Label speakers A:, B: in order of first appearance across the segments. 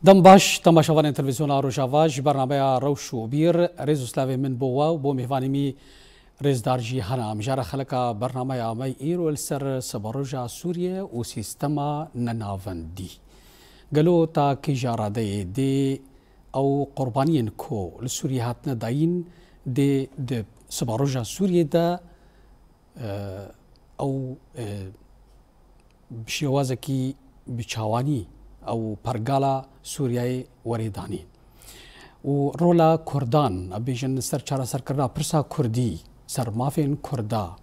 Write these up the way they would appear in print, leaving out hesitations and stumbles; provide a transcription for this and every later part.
A: دم باش تماشاوان تلفزیون روجاواج برنامه روش و بیر ریز اسلاوی من بوا و بو میوانی می ریز دارجی هنام جارا خلقا برنامه آمی ایرو السر سبروجا سوریه و سیستما نناوندی قالو تا کی جارا دی او قربانین کو لسوریه هاتنا داین دی سبروجا سوریه دا او بشیوازکی بچاوانی او پرگالا سوریای وریدانی و رولا کردان ابیجن سر چارا سر کرنا پرسا کردی سر مافین کردا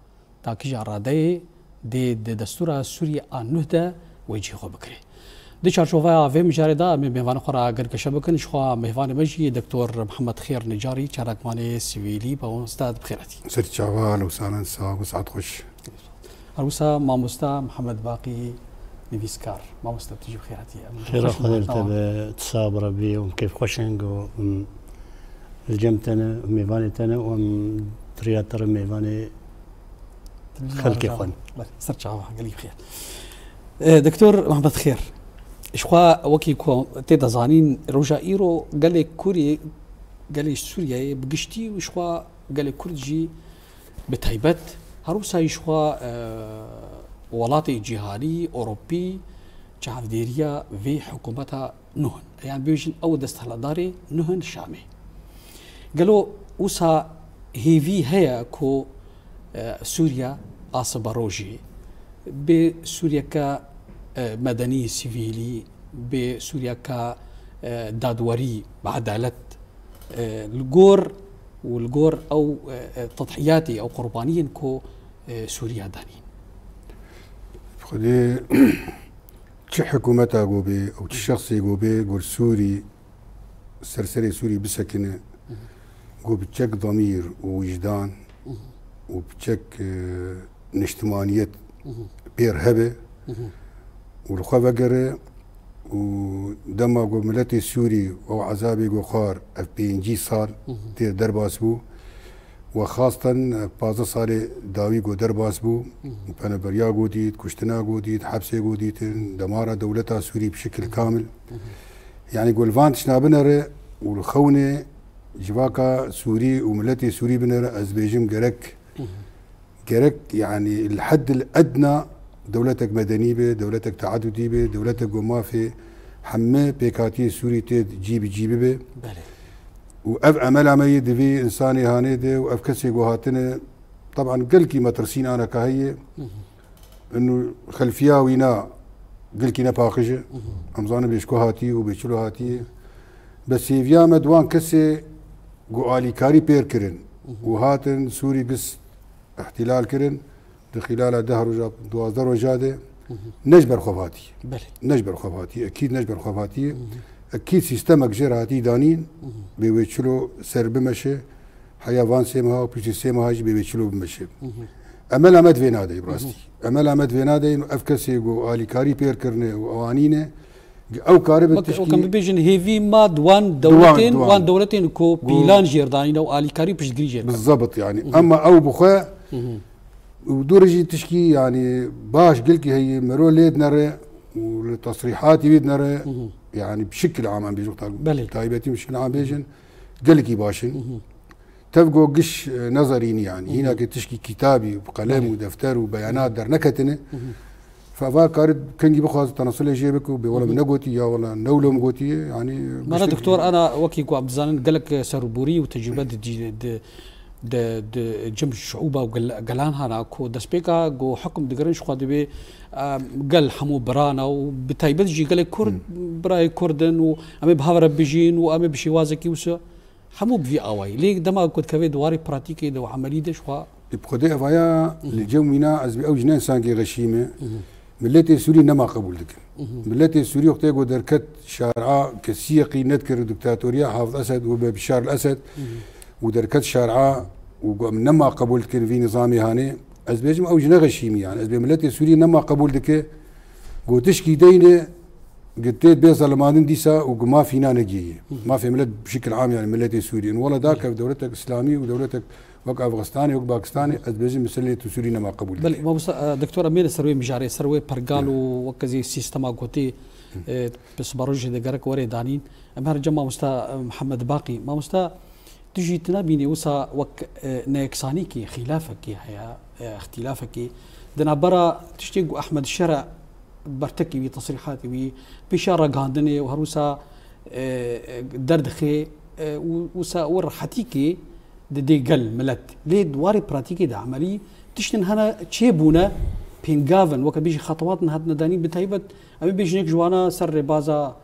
A: تا کی جاراده دی دستور سوریه انوده وجه خو بکری دی چارچوبا و مجاردا میوان خورا اگر کشه بکن شخوا میوان مجی دکتور محمد خیر نجاری چارکمان سیویلی با استاد بخیراتی
B: سر چاوال و سالن سا وسعت خوش
A: اروسا ماموستا محمد باقي نفيسكار ماموستا بتجي بخيراتي
C: خير خير تصابر بي وكيف خوشنج الجمتنا ميفاني وم ترياتر ميفاني خلقي خون
A: سر چاوا قال بخير دكتور محمد خير اشخوا وكي كو تيدا زانين روجا ايرو قال كوري قال سوريا بقشتي وشخوا قال كردجي بتايبت هروسا يشخوا ولاتي جهادي أوروبي جهافديريا في حكومتها نهن يعني بيجن أو دستهلداري نهن شامي قالوا وسا هيفي هيا كو سوريا أصبروجي بسوريا كمدني سيفيلي بسوريا كدادوري بعدالة الجور والجور أو تضحياتي أو قربانيين كو سوريا دانين
B: خدي تش حكومتها جوبي أو تش شخصي جوبي جور سوري سرسري سوري بسكنة جوبي تشك ضمير ووجدان وبتشك نجتمانية بيرهبة والخوة جرى ودما جو ملتي سوري أو عذابي جو خار اف بي ان جي صار تير درباس بو وخاصة بازا صار داوي جو درباس بو فانا بريا جوديت كشتنا جوديت حبسي جوديت دمار دولتها سوري بشكل كامل يعني جو الفانتش نابنر والخونة جواكا سوري وملتي سوري بنر ازبيجم جرك يعني الحد الادنى دولتك مدني به دولتك تعددي به دولتك ما في حمى بيكاتي سوري تيد جيبي به وأف أمل عمي دفي إنساني هاني دي وأف كسي هاتنا طبعا قل كي مترسين أنا كهي إنه خلفيا وينا قل كي نباخجة أمزانا بيشكو هاتي وبيشلو هاتي بس فيا مدوان كسي جو آلي كاري بير كرن وهاتن سوري قس احتلال كرن خلال دهر دوازدر وجاده نجبر خوفاتي نجبر خوفاتي أكيد نجبر خوفاتي أكيد سيستمك جراتي دانين بيوتشلو سر بمشي حيوان سيمها وبيجي سيمها هاج بيوتشلو بمشي أمل أمد فين هذا براستي أمل أمد فين هذا إنه أفكسي جو آلي كاري بير كرنه وأوانينه أو كارب التشكيل
A: وكم بيجن هيفي ماد وان دولتين كو بيلان جيرداني أو آلي كاري بيش جريجر
B: بالضبط يعني أما أو بخاء ودورجي تشكي يعني باش قلكي هي مرو ليد نرى والتصريحات يبيد نرى يعني بشكل عام عم بيجوا تايبتي بشكل عام بيجن قلكي باشن تبقوا قش نظريني يعني هنا تشكي كتابي وقلم ودفتر وبيانات در نكتنه ففا كارد كنجي بخواز تنصل جيبك ولا من نقوتي يا ولا نولو مقوتي يعني
A: انا دكتور انا وكيكو عبد الزانن قالك سربوري وتجربه د جمع الشعوبة وقلان هنا كو دسبيكا جو حكم دقرنش خادبي قال حمو برانا وبتايبت جي قال كرد براي كردن وامي بهاور بيجين وامي بشي وازكي وسو حمو بفي اواي ليك دما كنت كفي دواري براتيكي دو عملي دش خوا
B: بخدي افايا لجومينا ازبي او جنان سانكي غشيمه ملتي سوري نما قبول دك ملتي سوري وقت جو دركت شارعه كسيقي نذكر دكتاتوريا حافظ اسد وبشار الاسد ودركت شارعه ونما قبول كان في نظامي هاني ازبيجم او جنا غشيمي يعني ازبي ملتي سوري نما قبول دك قو تشكي دينه قلت بي ظلمانين ديسا وما فينا نجي ما في ملت بشكل عام يعني ملتي سوري والله ذاك دولتك اسلامي ودولتك وقع افغانستاني وقع باكستاني ازبيجم مسلي سوري نما قبول
A: بل دكتور امير سروي مجاري سروي برقالو وكزي سيستما قوتي بس بروج دقرك وري دانين أمهر جمع مستا محمد باقي ما مستا تجي تنابيني وسا وك نيكسانيكي خلافك هيا اختلافك دنا برا تشتيق أحمد الشرع برتكي بتصريحاتي بشارة قاندني وهروسا دردخي وسا ورحتيكي دي قل ملت ليه دواري براتيكي دا عملي تشتن هنا تشيبونا بينغافن وك بيجي خطواتنا هاد ندانين بتايبت أمي بيجي نيك جوانا سر بازا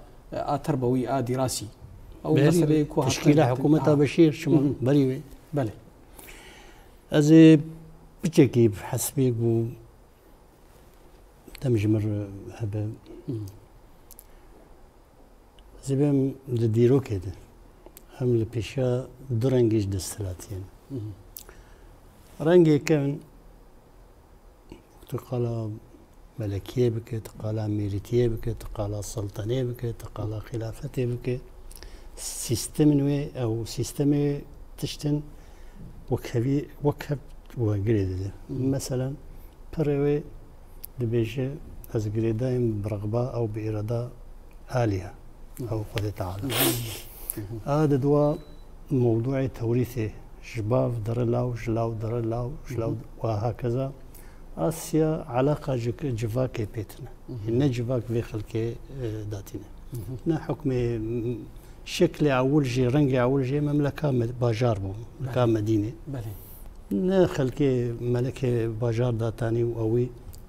A: تربوي دراسي أو مسألة
C: تشكيلة حكومة بشير شو بريوي
A: بله
C: أزي بتشكي بحسبي و تمجمر هبه زبم ديرو كده هم البيشا درنجيش دستلاتين رنجي كان تقال ملكية بك تقال أميريتية بك تقال سلطنية بك تقال خلافتي بك سيستم نوي أو سيستم تشتن وكب وقريد مثلا بروي دبيجي از قريدايم برغبة أو بإرادة آلهة أو قد تعالى هذا دوا موضوع توريثي شباب در الله وجلاو در الله وجلاو وهكذا آسيا علاقة جفاكي بيتنا إن جفاك في خلقي داتنا نا حكم شكل أولجي رنج أولجي مملكة باجار بو مملكة مدينة نا خلقي ملكة باجار داتاني وأوي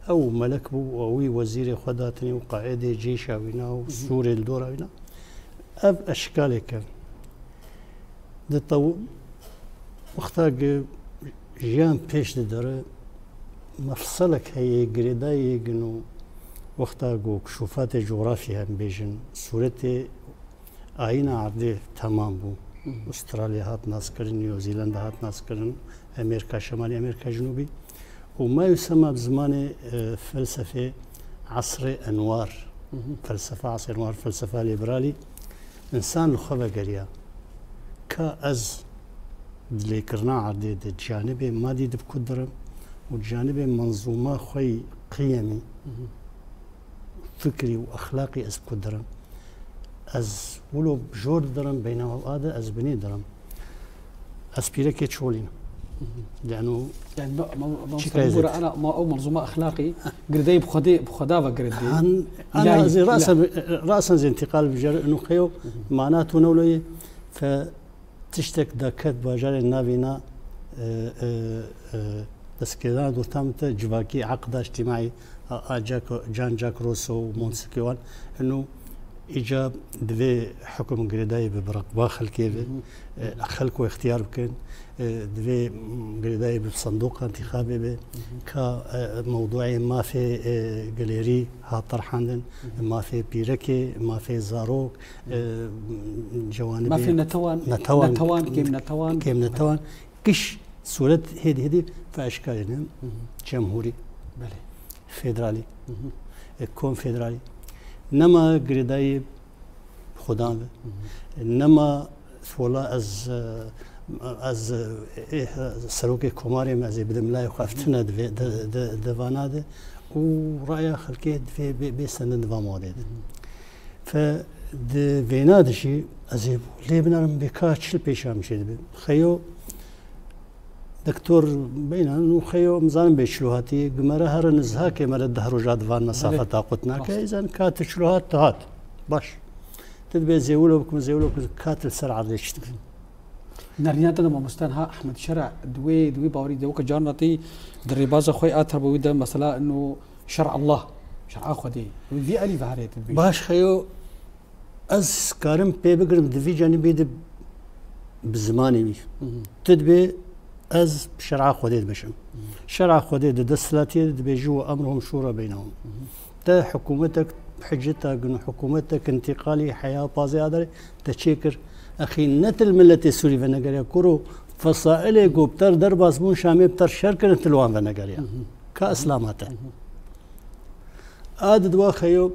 C: أو ملك بو أوي وزير خداتني وقائد جيش أوينا وسوري الدور أوينا أب أشكالك دطو وقتا جيان بيش دره مفصلك هي قريداي جنو وقتا جو كشوفات جغرافيا بيجن صورتي عينا عرضي تمام بو استراليا هات ناس كرن نيوزيلندا هات ناس كرن امريكا شمالي امريكا جنوبي وما يسمى بزمان فلسفه عصر انوار فلسفه عصر انوار فلسفه ليبرالي انسان الخبا قريا كأز اللي كرنا عرضي الجانبي ما دي بقدرم والجانب منظومة خوي قيمي فكري وأخلاقي أز قدرم أز ولو بجور درم بينما هذا أز بني درم أز بيركي تشولين لأنه
A: يعني أنا ما أو منظومة أخلاقي قردي بخدافة قردي
C: أنا زي رأسا زي انتقال بجر إنه خيو معناته نولي فتشتك دكت بجر النافينا بس كذا دورتامت جواكي عقد اجتماعي جان جاك روسو ومونسكيوان انه ايجاب دفي حكم قريداي ببرقبا خلكي خلكو اختيار بكن دفي قريداي بصندوق انتخابي كموضوعي ما في جاليري هاطرحاندن ما في بيركي ما في زاروك جوانبي
A: ما في نتوان
C: كيم نتوان كش صورة هدي فأشكالنا جمهوري
A: بله
C: فيدرالي كونفدرالي نما قريداي خدام نما فولا از سروكي كوماري مازي بدم لا يخافتنا دفاناده ورأي خلقي في بيسند دفامودي ف فينادشي ازي ليبنا بكاتش البيشام شي خيو دكتور بين انه خيو مزان بشلوهاتي قمره هر نزها كمره دهر جاد فان مسافه طاقتنا كاذا كات شلوهات تهات باش تدبي زيولو بكم زيولو كات السرعه ليش
A: نريات ما مستنها احمد شرع دوي باوري دوك جارنتي دريباز خوي اتر بويدا مثلا انه شرع الله شرع اخدي في الي فهريت
C: باش خيو از كارم بيبقرم دفي جانبي بزماني تدبي از شرع خديد بشم شرع خديد دستلاتي بيجوا امرهم شورى بينهم تا حكومتك بحجتها انه حكومتك انتقالي حياه بازي هذا تشيكر اخي نت المله السوري فنغاريا كورو فصائل قبتر درباس مون شامي بتر شركه تلوان فنغاريا كاسلاماته عدد واخيو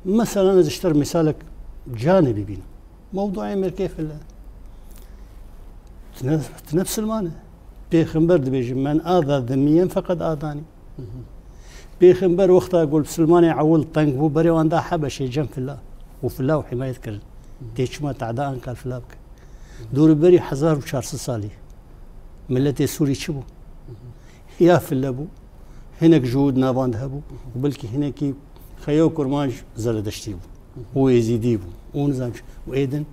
C: مثلا اشتر مثالك جانبي بينا موضوع امريكا في نفس المعنى بيخنبر بيجي من آذى ذميا فقد آذاني بيخنبر وقتها أقول سلماني عول طنق بو بري وان دا حبشي جنب في الله وفي الله وحماية كرن تيشما تعداء قال في الله بك دور بري 1400 سالي ملتي سوري شبو يا في اللبو هناك جهود نابان هبو وبلكي هناك خيو كرماج زردشتي بو ويزيدي بو ونظام وايدن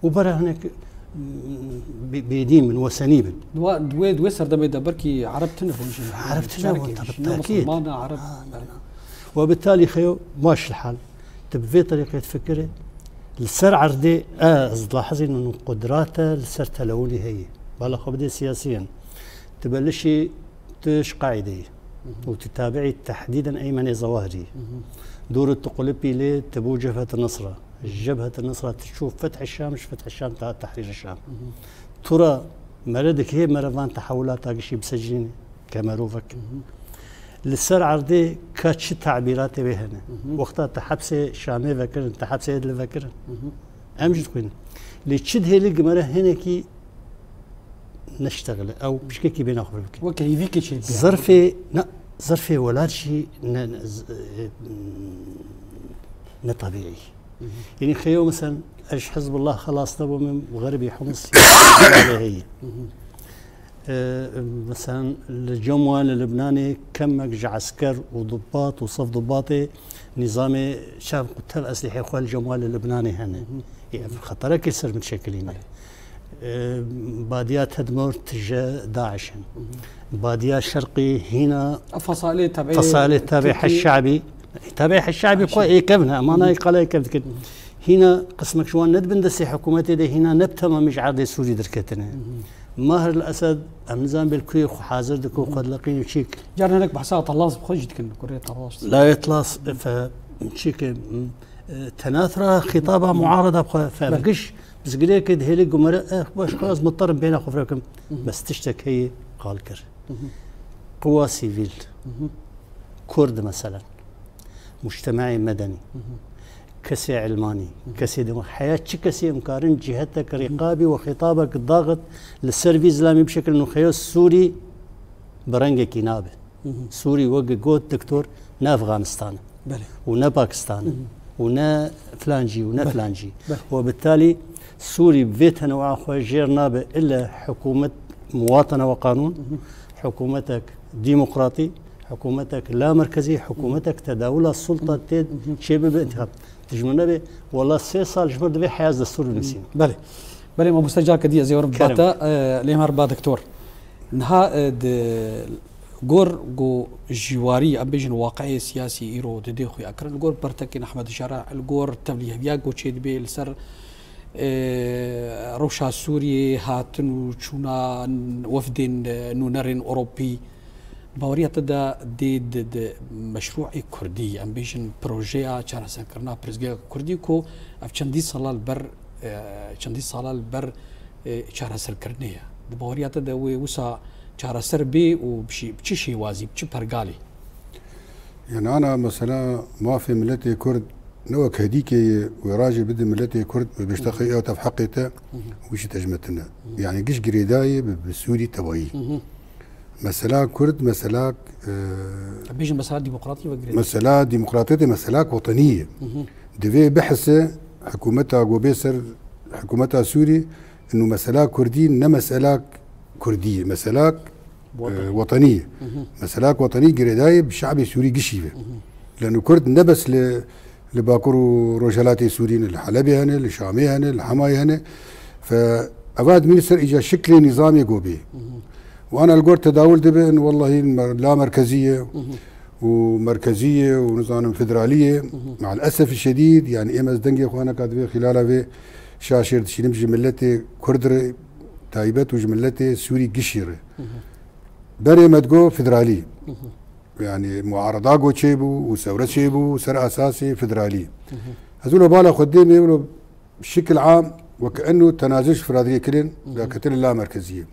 C: وبرا هناك بيدين من وسنيبن
A: دوي سردمي دبركي عربتنا
C: عربتنا بالتاكيد
A: عرب
C: وبالتالي خيو ماشي الحال تبفي طريقه تفكري السر عردي لاحظي انه قدراته السر تلوني هي بالله خبدي سياسيا تبلشي تش قاعده وتتابعي تحديدا ايمن ظواهري دور التقلبي ليه تبو جبهه النصره جبهه النصره تشوف فتح الشام مش فتح الشام تحرير الشام ترى مردك هي مرفان تحولات شيء بسجيني كمروفك للسر عردي كاتش تعبيرات بهنا وقتها تحبسه شامي فكر تحبسه يد فكر امجد كوين لتشد هي الجمره هنا كي نشتغل او مش كي بين اخر بك
A: وكيفيك شيء
C: ظرفي لا ظرفي ولا شيء طبيعي يعني خيو مثلا ايش حزب الله خلاص تبو من غربي حمص هي مثلا الجموان اللبناني كم عسكر وضباط وصف ضباطي نظامي شاف قتال اسلحه اخوان الجموان اللبناني هنا يعني خطره كسر متشكلين باديات هدمور تجاه داعش باديات شرقي هنا فصائل تابع الشعبي تابع الشعبي قوي كبنا ما انا قال كيف هنا قسمك شوان ندبن دسي حكومتي ده هنا نبتما مش عادي سوري دركتنا ماهر الاسد امزان بالكوي حاضر دكو قد لقين وشيك
A: جارنا هناك بحسها طلاص بخرجت كن كوريا طلاص
C: لا يطلاص فشيك تناثرة خطابها معارضه فبقش بس قليل كده هيلي قمر باش خلاص مضطر بين اخوفركم بس تشتك هي قالكر قوى سيفيل كرد مثلا مجتمعي مدني كسي علماني كسي دم حياة كسي مقارن جهتك رقابي وخطابك الضاغط للسيرفي الإسلامي بشكل إنه خيو السوري برنجة كنابه سوري وقع قوت دكتور نا أفغانستان ونا باكستان ونا فلانجي ونا فلانجي وبالتالي سوري بفيتها نوع أخوة غير نابه إلا حكومة مواطنة وقانون حكومتك ديمقراطي حكومتك لا مركزي حكومتك تداول السلطة تد شيء بانتخاب تجمعنا به والله 6 سال جبر دبي حياة دستور المسين
A: بله ما مستجار كدي زي ورباتا ليمار با دكتور نها جور جو جواري أبيجن واقعي سياسي إيرو تدي خوي أكرر الجور برتكين أحمد الشارع الجور تبليه بيا جو تشيد بي السر روشا سوري هاتن وشونا وفدين نونرين أوروبي باورية تدا دي مشروع كردي أمبيشن بروجيا چارا سنكرنا برزجا كردي كو أف چندي صالة البر چارا سنكرنية باورية تدا وسا چارا سر بي وبشي شي وازي بشي برقالي
B: يعني أنا مثلا ما في ملتي كرد نوك هديك وراجل بدي ملتي كرد بيشتغل أو تفحقته وش تجمتنا يعني قش قريداي بالسوري تبعي مسألة كرد مسألة
A: بيجي مسألة ديمقراطية وقريدة
B: مسألة ديمقراطية مسألة وطنية دفي بحث حكومتها وبيسر حكومتها سوري إنه مسألة كردي إنما مسألة كردية مسألة وطنية مسألة وطنية قريداي بشعب سوري قشيفة لأنه كرد نبس لباكرو روجالاتي سوريين الحلبي هنا الشامي هنا الحماي هنا فأفاد مينستر إجا شكل نظامي قوبي وأنا القول تداول دبي إنه والله لا مركزية ومركزية ونظام فدرالية مع الأسف الشديد يعني إمس دنجي أخوانا كاتبين خلالها في شاشر تشينم جملتي كردر تايبت وجملتي سوري قشيرة بري ما تقول فدرالي يعني معارضة قو تشيبو وثورة تشيبو سر أساسي فدرالي هذول بالا خدين يقولوا بشكل عام وكأنه تنازل فرادية كلين لكتل لا مركزية.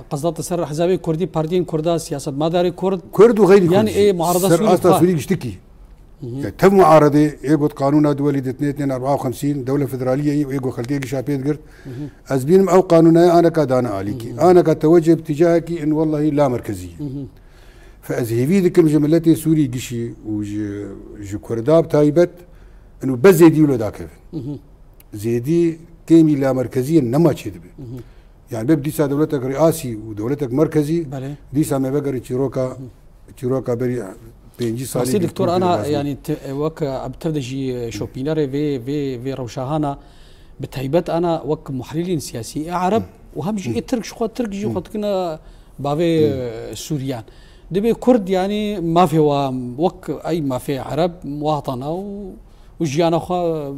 A: قصدت السر حزابي كردي باردين كردا سياسة مداري
B: كرد وغير
A: يعني إيه معارضة سوري
B: سر أصلا سوري يشتكي. يعني تم معارضة يقول قانون دولي 254 دولة فدرالية يقول خلتيه شابيت قرد أزبين أو قانونها أنا كدانا عليكي أنا كتوجه باتجاهك إن والله لا مركزية. فأزهيفي ذكر جملتي سوري قشي وج كرداب تايبت انه بس زيدي ولا ذاك زيدي كيمي لا مركزيا نما تشد به يعني بيب ديسا دولتك رئاسي ودولتك مركزي ديسا ما بقر تشيروكا بري بينجي صالح.
A: سي دكتور انا يعني وك ابتدجي شوبينر في روشاهانا بتهيبت انا وك محللين سياسي عرب وهمجي ترك شو ترك جي خطكنا بافي سوريان دبي كرد يعني ما في وك اي ما في عرب مواطنه وجيانا خا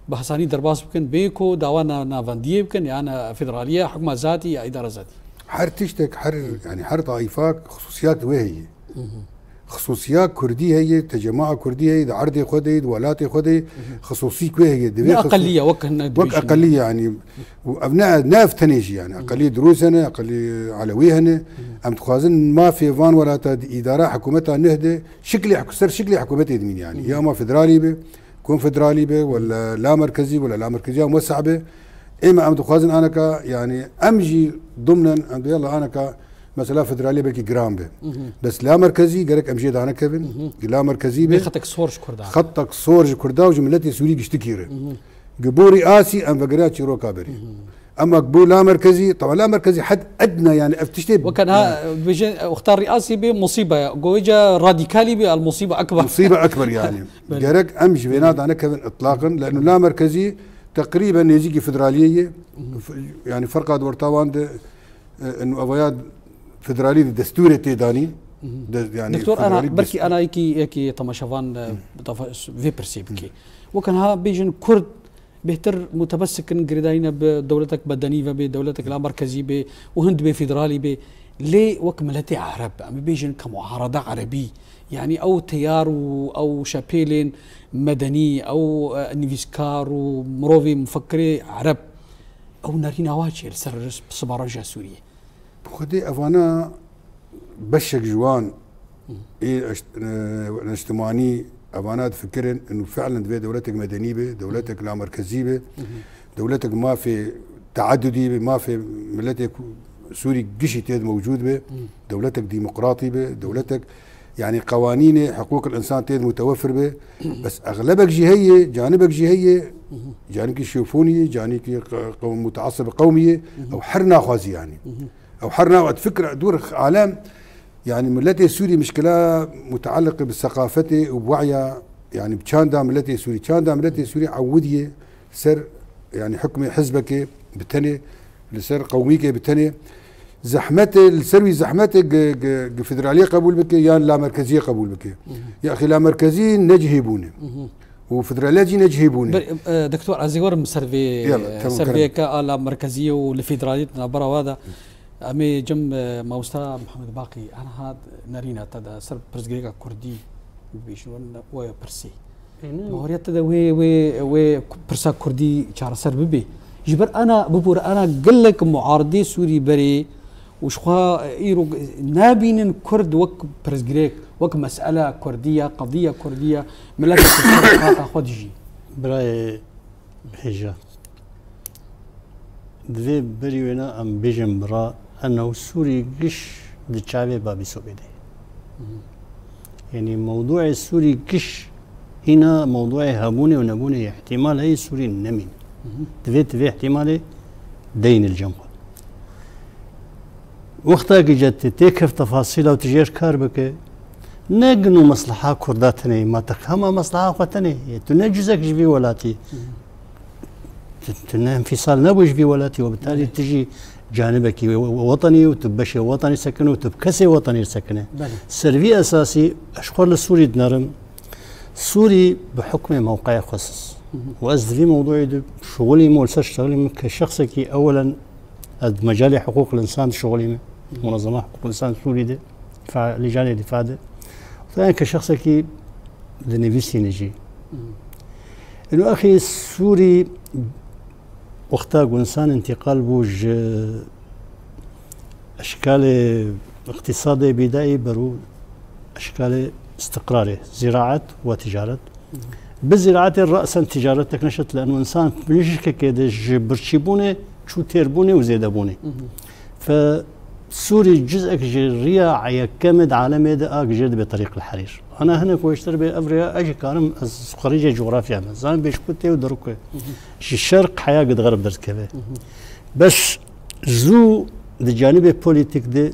A: بحساني درباس بكن بيكو داوانا نافانديه بكن يعني فيدراليه حكومه ذاتي اداره ذاتي
B: حر تشتك حر يعني حر طائفات خصوصيات وهي خصوصيات كردية هي تجمع كردية هي عرضي خدي ولاتي خدي خصوصي كويه هي
A: أقلية وك
B: أقلية يعني وأبناء ناف تنيجي يعني أقلية دروسنا أقلية علويهنا أم تخازن ما في فان ولا إدارة حكومتها نهدى شكلي حكومتها يدمين يعني يا ما فدرالي به كونفدرالي به ولا لا مركزية موسع به إما أم تخازن أنا كا يعني أمجي ضمنا أم يلا أنا كا مثلا فدرالي بلكي جرام به بس لا مركزي قالك امشي دانا كيفن لا مركزي به خطك صورج كردا وجملتي سوري قشتكيره قبوري آسي ام فقرات شيرو كابري اما قبول لا مركزي طبعا لا مركزي حد ادنى يعني افتشتي
A: وكان اختار رئاسي بمصيبه جوجا راديكالي بالمصيبه اكبر
B: مصيبه اكبر يعني قالك امشي بينات انا كيفن اطلاقا لانه لا مركزي تقريبا يجيكي فدراليه يعني فرقه دورتاوان انه افياد فدرالي الدستوري تيداني
A: يعني دكتور انا بركي انا يكي طماشافان في برسيبكي وكان ها بيجن كرد بهتر متمسك قرداينا بدولتك بدنيفه بدولتك لا مركزي به وهند بفدرالي به ليه وكملتي عرب بيجن كمعارضه عربي يعني او تيار او شابيلين مدني او نيفيسكار ومروفي مفكري عرب او نارينا واجر سر صبارجه سوريه
B: خدي افانا بشك جوان ايه اجتماعي افانا تفكرن انه فعلا في دولتك مدنيه به دولتك لا مركزيه به دولتك ما في تعددي به ما في ملتك سوري قشي تيد موجود به دولتك ديمقراطي به دولتك يعني قوانين حقوق الانسان تيد متوفر به بس اغلبك جهيه جانبك جهيه جانبك شوفوني جانبك متعصب قوميه او حرنا خوازي يعني او حرنا وقت فكره دور عالم يعني ملتي السوري مشكله متعلقه بالثقافه وبوعيها يعني بشاندا ملتي السوري شاندا ملتي السوري عوديه سر يعني حكم حزبك بتني لسر قوميك بتني زحمته السروي زحمته فدراليه قبول بك يا لا مركزيه قبول بك يا اخي لا مركزيه نجهبونه وفدراليه نجهبونه
A: دكتور ازيور سرفي لا مركزيه والفدراليه برا هذا امي جم موستا محمد باقي انا هاد نارينا تدا سر برزغريكا كردي بيشون و برسي موريت تدا وي برسا كردي شار سر ببي جبر انا ببور انا قال لك معارضي سوري بري وشخوا ايرو نابين كرد وك برزغريك وك مساله كرديه قضيه كرديه ملك خدجي
C: براي هجا دوی بریونا ام بیجم برا انه سوري قش دچاوي بابي سوبيدي يعني موضوع السوري قش هنا موضوع هابوني ونبوني احتمال هي سوري نمين في احتمال دين الجمهور وقتها جت تكف تفاصيل وتجير كاربك نجنو مصلحة كرداتني ما تكهما مصلحة قتني تنجزك جبي ولاتي انفصال نبوش في ولاتي وبالتالي تجي جانبك وطني وتبشي وطني سكنه وتبكسي وطني سكنه سرفي اساسي اشخر للسوري دنرم سوري بحكم موقعي خصص وازد في موضوعي شغلي مولسه اشتغلي كشخصك اولا مجال حقوق الانسان شغلي منظمه حقوق الانسان السوري دي لجان دفاع ده ثانيا كشخصك دنيفيسي نجي انه اخي السوري وقتها انسان انتقال بوج اشكال اقتصادي بدائي برو اشكال استقراري زراعه وتجاره بالزراعه راسا تجارتك نشط لانه انسان بنشك كده برشيبونه شو تربونه وزيدبونه ف سوري جزء جريا عيكمد عالمي ده أجد بطريق الحرير أنا هنا كويشتر بأفريقيا أجي كارم خريجة جغرافيا مزان بيشكوتي ودروكه الشرق حياة قد غرب درس كذا بس زو الجانب البوليتيك ده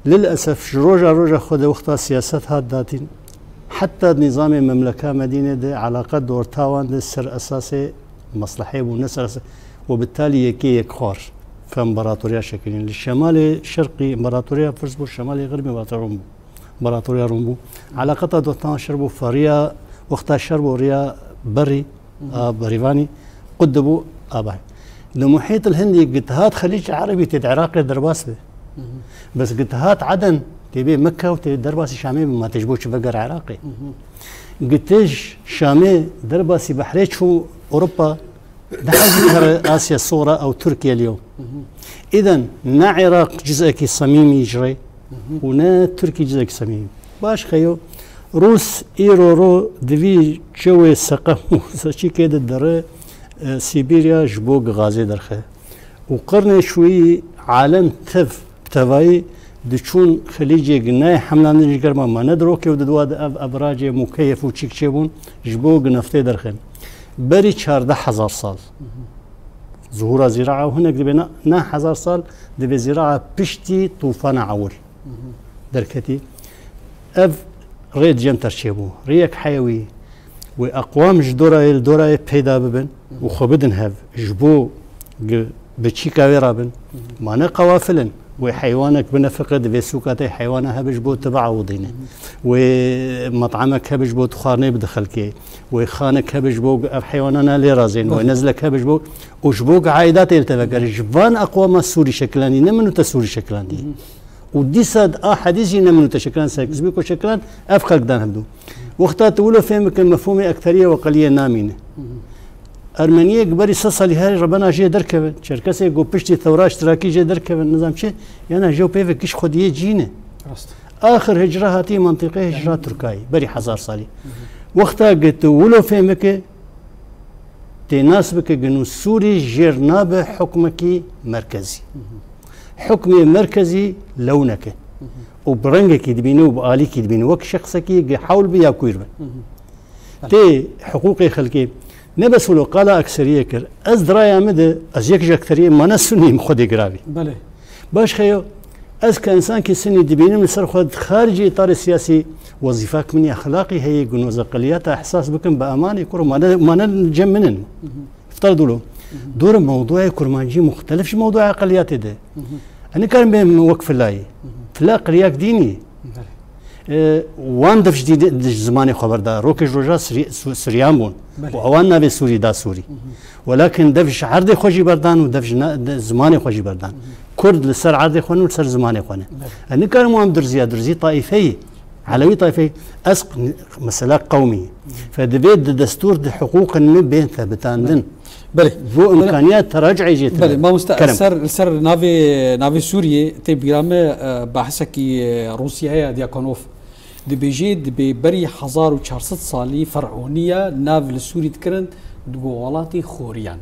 C: للأسف روجا خد وقتها سياسات هاد داتين حتى نظام المملكة مدينة ده علاقات دور تاوان ده سر أساسي مصلحي ونسر وبالتالي يكي يكخار فامبراطورية شكلين للشمال الشرقي امبراطورية فرسبو الشمالي غربي امبراطورية رومبو علاقتها دوتان شربو فريا وقتها شربو ريا بري بريفاني قدبو آباي المحيط الهندي قتهات خليج عربي تد عراقي درباس به بس قتهات عدن تبي مكة وتدرباسي شامي ما تجبوش بقر عراقي قتج شامي درباسي بحريت شو أوروبا دحج آسيا الصغرى أو تركيا اليوم إذا نا عراق جزءك صميمي يجري ونا تركي جزءك صميمي باش خيو روس إيرورو دفي جوي سقم وشي كده در سيبيريا جبوق غازي درخه وقرن شوي عالم تف بتواي دچون خليجي قناي حملان نجر ما ندرو كيو ددواد ابراج مكيف وتشيك شيبون جبوق نفطي درخن بري 14000 سال ظهور زراعه وهنا دبنا 1000 سال دبي زراعه بشتي طوفان عول دركتي اف ريد جنتر شيبو ريك حيوي واقوام جدورا بيدا ببن وخبدن هاف جبو بتشيكا ويرابن ما قوافلن وحيوانك بنفقد في سوكاتي حيوانها بجبو تبع وضينه ومطعمك بجبو تخارني بدخلكي وخانك بجبو حيواننا اللي رازين ونزلك بجبو وجبوك عائدات يلتفكر جبان اقوام السوري شكلاني نمنو تسوري شكلاني ودي صاد حديثي نمنو تشكلان ساكسبيكو شكلان افخلق دان هبدو وقتها تقولوا فهمك المفهوم اكثريه وقليه نامينه أرمنية قبل سالي هاي ربنا جي دركبن شركسي جو بشتي ثورة اشتراكي جي دركبن نظام شيء يعني جو بيفك كش خديه جينه آخر هجرة هاتي منطقة هجرة تركاي بري 1000 سالي وقتها قلت ولو فهمك تناسبك جنو سوري جرناب حكمك مركزي حكمي مركزي لونك وبرنجك يدبينو وبآليك يدبينو وك شخصك يحاول بيا كويربن تي حقوقي خلقي نبس ولو قال أكثرية كر أز درايا مدى أز يكج أكثرية ما نسوني مخدي قرابي
A: بله
C: باش خيو أز كإنسان كسني دبيني من سر خد خارج إطار السياسي وظيفاك مني أخلاقي هي جنوز أقليات إحساس بكم بأمان يكون ما نجمنن افترضوا له دور موضوع كرمانجي مختلف شو موضوع أقليات ده أنا كان بين وقف اللاي فلا قرياك ديني وان دفش دي زماني خبردار روكش روجا سريامون وأوان نبي سوري دا سوري ولكن دفش عرض خوشي بردان ودفش زماني خوشي بردان كرد لسر عرض خون ولسر زماني خونه أنا كان مهم درزي طائفي علوي طائفي أسق مسألة قومي فدبيت دستور دي حقوق بين ثابتان دن
A: بله
C: ذو إمكانيات تراجع يجيت
A: بله ما سر نافي سوريا تبيرامه بحثك روسيا هي دياكونوف دي بيجيد ببري 1400 سالي فرعونية ناف السوري تكرن دولاتي خوريان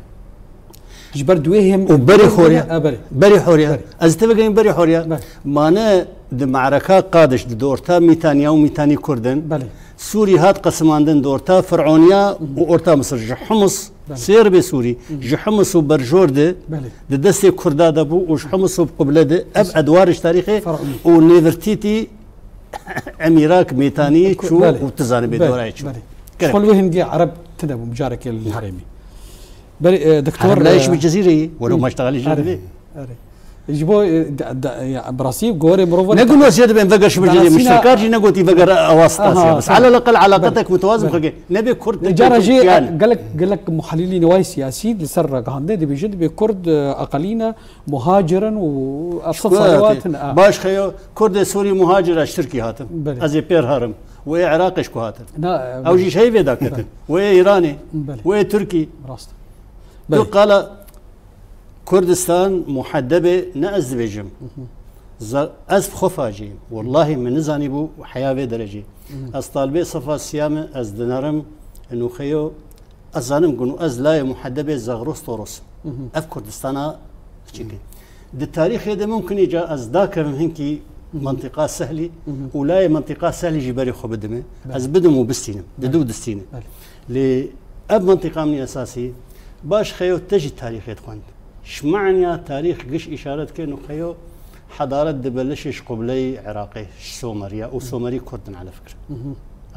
A: جبر دويهم
C: وبري خوريا بري خوريا أزتبقين بري خوريا مانا دي معركة قادش دي دورتا ميتانيا وميتاني كردن
A: بله
C: سوري هات قسماندن دورتا فرعونيا وأورتا مصر جحمص سير بسوري جحمص وبرجور دي دستي كردا دبو وجحمص وبقبلة دي أب أدوارش تاريخي ونيفرتيتي أميراك ميتاني شو وتزاني بدوراي شو
A: كل وهم دي عرب تدبو مجارك الهرمي دكتور
C: لا يش بالجزيرة ولو ما اشتغل جزيرة
A: يجيبوا براسيل جوري مروفة
C: نقول له زيادة بين فقر شو بالجزيرة مش سكارجي نقول تي فقر أواسطة بس على الأقل علاقتك متوازن خلقي نبي كرد
A: جارجي قال لك محللين نواي سياسي لسر قهندة دي بيجد بكرد أقلينا مهاجرا وأبسط صلوات
C: باش خيو كرد سوري مهاجر اشتركي هاتم أزي بير هرم وهي عراقي شكو هاتم أو جي شيء في ذاك وهي إيراني وهي تركي قال كردستان محدبة نأز بيجم أز خفاجي والله من نزاني بو حياة درجة أز طالبي صفا السيامة أز دنارم إنه خيو أزانم قنو أز لا محدبة زغروس طورس أف كردستانا تشيكي التاريخ هذا ممكن يجي أصداك من هنكي منطقة سهلة ولا منطقة سهلة جبالي خو بدمه از بدمو بستينم ددو دستينه لي اب منطقة من أساسية باش خيو تجي التاريخ يتخوان شمعنى تاريخ قش إشارات كأنه خيو حضارة دبلشش قبلي عراقي سومريا أو سومري كردن على فكرة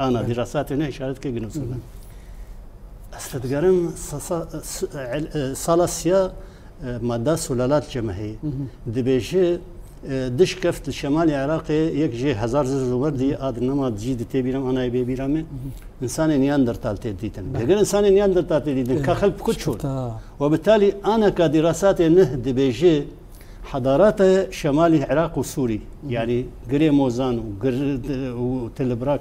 C: أنا دراساتي هنا إشارات كي جنوب السودان استدقارن صالاسيا مادة سلالات جماهيرية دبيجي دش كفت الشمال العراقي يكجي هزار زوردي آد نما تجيد تبيرم أنا يبي بيرامي إنسان نياندرتال تديتن غير إنسان نياندرتال تديتن كخلب كتشور وبالتالي أنا كدراساتي نه دبيجي حضارات شمال العراق وسوري يعني قري موزان وتلبراك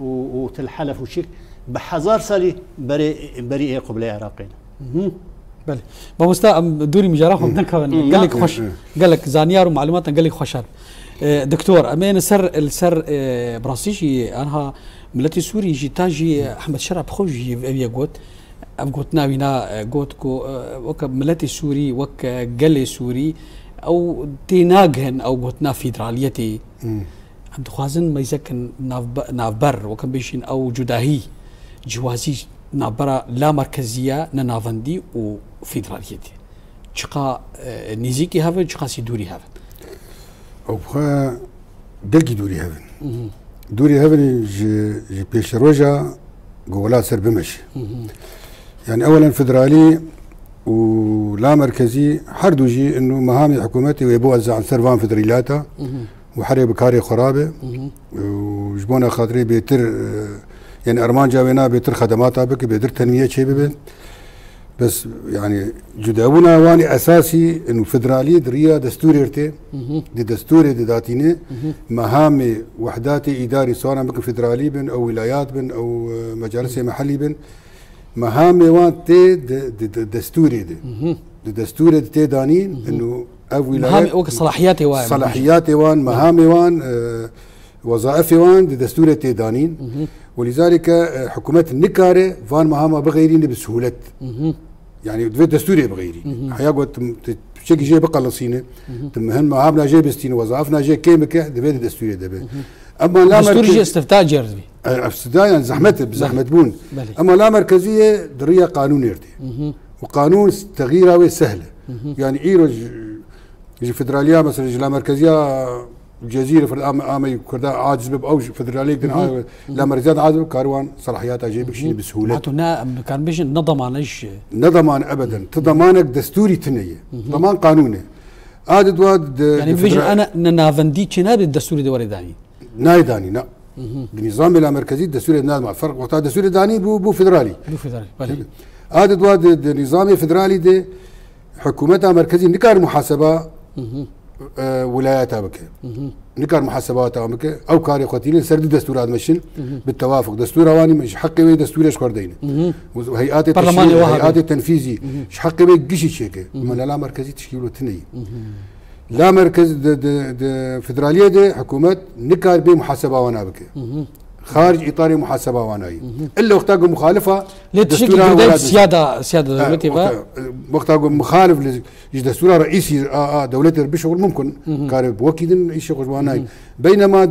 C: وتلحلف وشيك بحزار سالي بريء قبل العراقيين
A: بله بمستا دوري مجراهم قال لك خوش قال لك زانيار ومعلومات قال لك خوشار دكتور امين السر براسيشي انها ملتي سوري جيتاجي احمد شرع بخوجي ابي قوت ابقوت ناوينا قوتكو وك ملتي سوري وك قلي سوري او تيناغهن او قوتنا فيدراليتي عبد خوازن ما يسكن نافبر وكان بيشين او جداهي جوازي نابرا لا مركزيه نافندي وفيدراليتي شقا نيزيكي هافن شقا سيدوري هافن
B: او بخا دلقي دوري هافن دوري هافن جي بيش روجا قولات سر بمشي يعني اولا فيدرالي ولا مركزي حردو جي انه مهام حكومتي ويبوزع عن سرفان فيدرالياتا وحري بكاري خرابه وجبونا خاطري بيتر يعني ارمان جاوينا بيتر خدماتها بك بيتر تنميه شيء ببن بس يعني جداونا واني اساسي انه فدراليه دريه دستوري ارتي دي دستوري دي داتيني مهام وحداتي اداري سواء بك فدرالي بن او ولايات بن او مجالس محلي بن مهام وان تي دستوري دي دستوري تي دانين انه او ولايات
A: مهام صلاحياتي وان
B: صلاحياتي وان مهام وان وظائف وان دي دستوري تي دانين ولذلك حكومات النكاره فان مهامها بغيرين بسهوله يعني في دستوري بغيري حياقوا شيء جاي بقى لصينه تمهن مهامنا جاي بستين وظائفنا جاي كيمك دبي دستوري دبي اما لا
A: دستوري جاي استفتاء جربي
B: استفتاء يعني زحمه بون اما لا مركزيه دريه قانون يرتي وقانون تغييره سهله يعني ايرو يجي فدراليه مثلا لا مركزيه الجزيره في الامي كردا عاجز او فدراليه لا مركزيات عاجز كاروان صلاحياتها جايبك شيء بسهوله
A: معناتها كان بيش نضمان ايش
B: نضمان ابدا تضمانك دستوري تنيه ضمان قانوني عادد واد
A: يعني بيجي انا نافندي تشناب الدستوري دوري داني
B: نايداني لا بنظام المركزي الدستوري ناس مع فرق وقت الدستوري داني بو فدرالي عادد واد نظام فدرالي دي حكومتها مركزي نكار محاسبه ولاياتها بك نكار محاسباتها بك او كاري قتيلين سرد دستورات مشين بالتوافق دستور اواني مش حقي وي دستور ايش كردين وهيئات التشريع هيئات التنفيذي مش حقي وي قشي شيكه ما لا مركزي تشكيله تني لا مركز فدراليه دي حكومات نكار بمحاسبه وانا بك خارج اطار محاسبه واناي الا وقتها مخالفه
A: للدستور سياده دولتي
B: وقتها مخالف لدستور رئيسي دولتي بشغل ممكن كارب وكيد اي شغل واناي بينما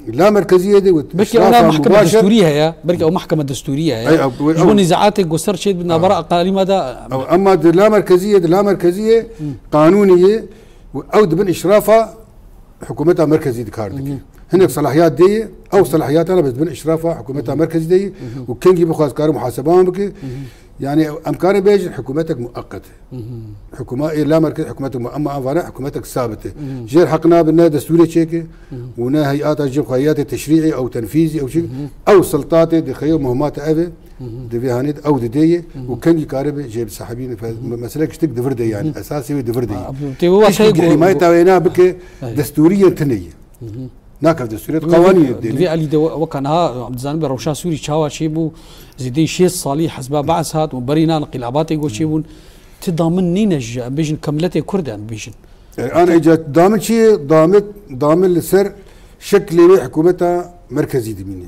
B: لا مركزيه دي
A: بركي انا محكمه دستوريه يا بركي او محكمه دستوريه يا شو نزاعاتك وصرت شيء بدنا براءه قانونيه ماذا
B: اما لا مركزيه قانونيه او بن اشرافها حكومتها مركزي دكاردك هناك صلاحيات دي او صلاحيات انا بس بين اشرافها حكومتها مركزي دي وكان يجيبوا خاص كارو محاسبه بك يعني امكاني بيجي حكومتك مؤقته حكومه لا مركز حكومتك اما انفانا حكومتك ثابته جير حقنا بنا دستوري تشيكي ونا هيئات جيب هيئات تشريعي او تنفيذي او شيء او سلطات دي خيو مهمات ابي دي فيهانيد او دي وكان يقارب جيب صاحبين فمسلك شتك دفردي يعني اساسي دفردي
A: هو شيء
B: حمايتها وينا بك دستوريا تنيه ناكف دستوريات قوانين
A: في علي وكانها عبد الزانب روشا سوري تشاوا شيبو زيدي شيء صالح حسب بعث هات وبرينا انقلابات يقول شيبون تضامن نينج بيجن كملتي كردان بيجن
B: انا اجت ضامن شيء ضامن لسر شكل حكومتها مركزي دميني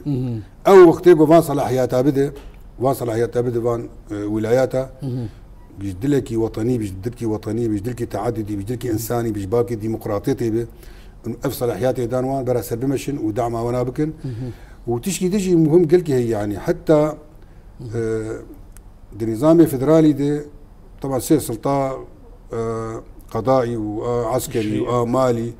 B: او وقت يقول فان صلاحياتها بده فان ولاياتها بيجدلكي وطني بيجدلكي وطني بيجدلكي تعددي بيجدلكي انساني بيجباكي ديمقراطيتي انه افصل حياتي دانوان برا سبمشن ودعمه وانا بكن وتشكي تجي مهم قلكي هي يعني حتى النظام الفدرالي ده طبعا سير سلطان قضائي وعسكري ومالي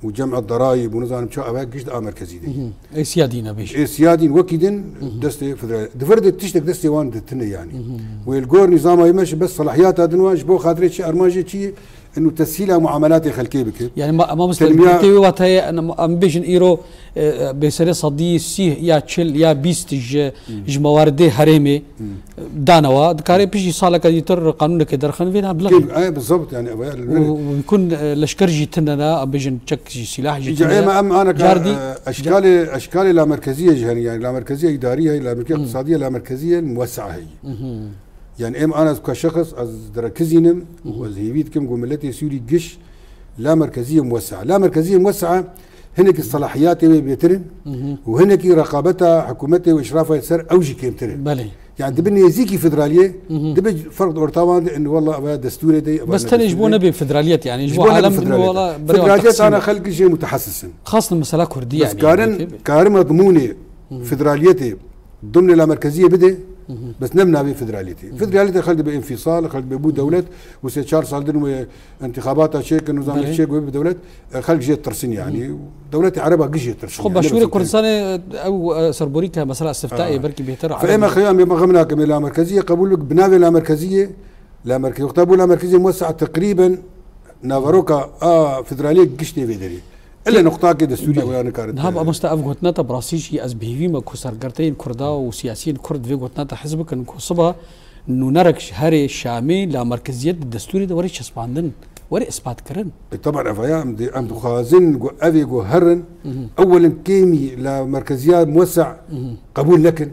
B: وجمع الضرائب ونظام شو اباك قشد مركزي دي
A: اي سيادين بيش
B: اي سيادين وكيدن دستي فدرالي دفرد تشتك دستي وان دتنا يعني والجور نظامه يمشي بس صلاحيات هذا نواج بو خاطري شي ارماجي شي انه تسهيل معاملات خلكي بك
A: يعني ما مستلم تي واتاي انا ام بيجن ايرو بسري صدي سي يا تشل يا بيستج موارد هرمي دانوا دكاري بيجي صالك يتر قانون كدر خن فينا بلا
B: اي بالضبط يعني
A: ويكون لشكرجي تننا بيجن تشك سلاح
B: جي اما انا اشكال لا مركزيه جهنيه يعني لا مركزيه اداريه لا مركزيه اقتصاديه لا مركزيه موسعه هي يعني انا كشخص ركزينم وزهيبيتكم قملتي سوري قش لا مركزيه موسعه لا مركزيه موسعه هناك الصلاحيات بيترن وهناك رقابتها حكومتها واشرافها يصير اوجي كيمترن
A: بلي
B: يعني دبني يزيكي فدراليه دبج فرض اورتاوان انه والله دستوري دي
A: بس تنجبونا بفدراليات يعني يجبوا عالم انه والله
B: فدراليات انا خلق شيء متحسس
A: خاصه المساله كرديه
B: بس يعني كارن مضمونه فدراليتي ضمن لا مركزيه بده بس نمنا بفدراليتي فدراليتي خلد بانفصال خلد ببو دولة وسيتشار صالدن انتخاباتها شيك نظام الشيك بدولة خلق جيت ترسين يعني دولتي عربها قجيت ترسين
A: خب بشوري كردستان او سربوريكا مسألة استفتائية بركي بيهتر
B: فاما خيام يبقى غمنا كما لا مركزيه قبول لك بناوي لا مركزيه لا مركزيه وقتها لا مركزيه موسعه تقريبا نافروكا فدراليه قشتي فيدري الا نقطه كده دستوريه ولا كارت
A: هذا مستأف قوتنا براسيشي از بيفي ما كسر قرتين كردا وسياسيين كرد في قوتنا حزبك ان كوسبها انه نركش هاري الشامي لا مركزيه الدستوري ده وريش اسباندن وري اثبات كرن
B: طبعا افيا ام خازن جو افي جو هرن اولا كيمي لا مركزيه موسع قبول لكن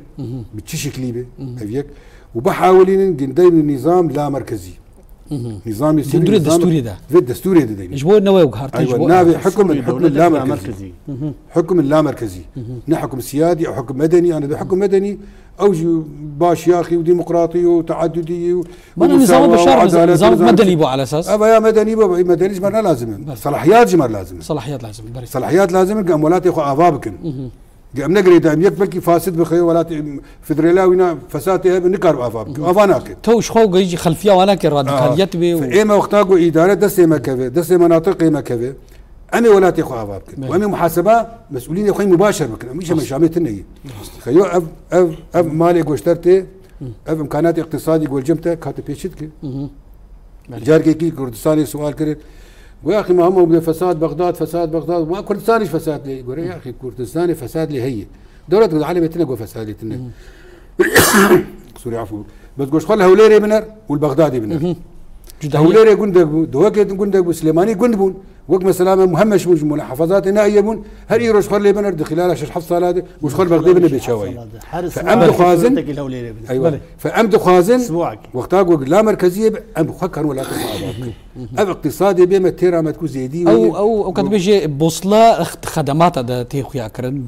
B: بتشيك ليبه افيك وبحاولين ندير نظام لا مركزي نظام يصير
A: الدستوري ده
B: في الدستوري ده
A: يجبوا النووي وقهرت
B: ايوه نافي حكم اللا مركزي حكم اللا مركزي نحكم سيادي او حكم مدني انا بحكم مدني او باش يا اخي وديمقراطي وتعددي
A: نظام بشار نظام مدني بو على اساس
B: يا مدني بو مدني جمر لازم صلاحيات جمر لازم صلاحيات لازم قامولات ياخذ افابكن قام نقري دائم يقبل كي فاسد بخي ولا فدريلاوينا فساتها بنكر افابك افاناك
A: تو شخو يجي خلفيه ولكن راديكاليات بي
B: فاما وقتاقو اداره دسي مكفي دسي مناطق مكفي امي ولا تاخذ افابك وامي محاسبه مسؤولين يا اخوي مباشر بكن مش مشامتني خيو اف مالي واشترتي اف امكانات اقتصادي قول جمته كاتب بيشتك جاركي كي كردستاني سؤال كريت ويا اخي ما هم فساد بغداد ما كردستاني فساد لي يقول يا اخي كردستاني فساد لي هي دوله العالم تنقوا فساد لي سوري عفوا بس قوش خلها هوليري منر والبغدادي منر هوليري قندق دوكت قندق سليماني قندبون وقت مسلامه مهمش مش محافظات نائيبون هل يروش خلي بنر دخلال شش حفص صلاده وش خل بغداد بن بيشاوي فامد خازن ايوه فامد خازن وقتها لا مركزيه ام فكر ولا اب اقتصادي بما تيرا ما تكون زيدي
A: او قد بيجي بوصله خدمات هذا تيخويا كرن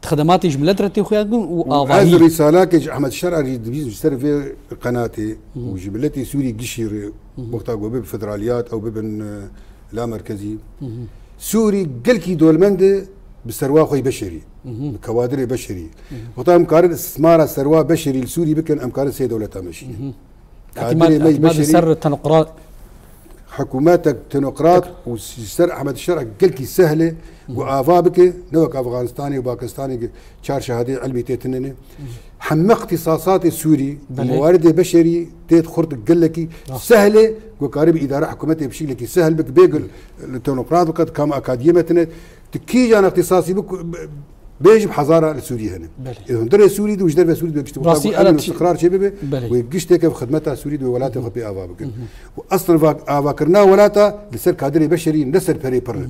A: خدمات جمله تيخويا
B: وهذه الرسالات احمد الشرع يشتري في قناتي وجبلتي سوري قشير وقتها بالفدراليات او بابن لا مركزي سوري قلكي دولمند بسروا خوي بشري بكوادر بشري وطبعا مقارن استثمار سروا بشري السوري بكن امكار سي دولتها ماشي
A: اعتماد سر التنقرات
B: حكوماتك تنقراط وسر احمد الشرع قلكي سهله وافابك نوك افغانستاني وباكستاني شار شهاده علمي تيتنني حم اختصاصات السوري موارد بشري تيت خرط قلكي سهله وقارب اداره حكومتي بشكل سهل بك بيقل التنقراط وقد كام اكاديمتنا تكيج انا اختصاصي بك بيجي بحضاره السوريه هنا اذا دري سوري وش دري سوري بيشتغل استقرار شبابي ويقشتك في خدمتها سوري ولاته في افابك واصلا افاكرنا ولاته لسر كادري بشري نسر بريبر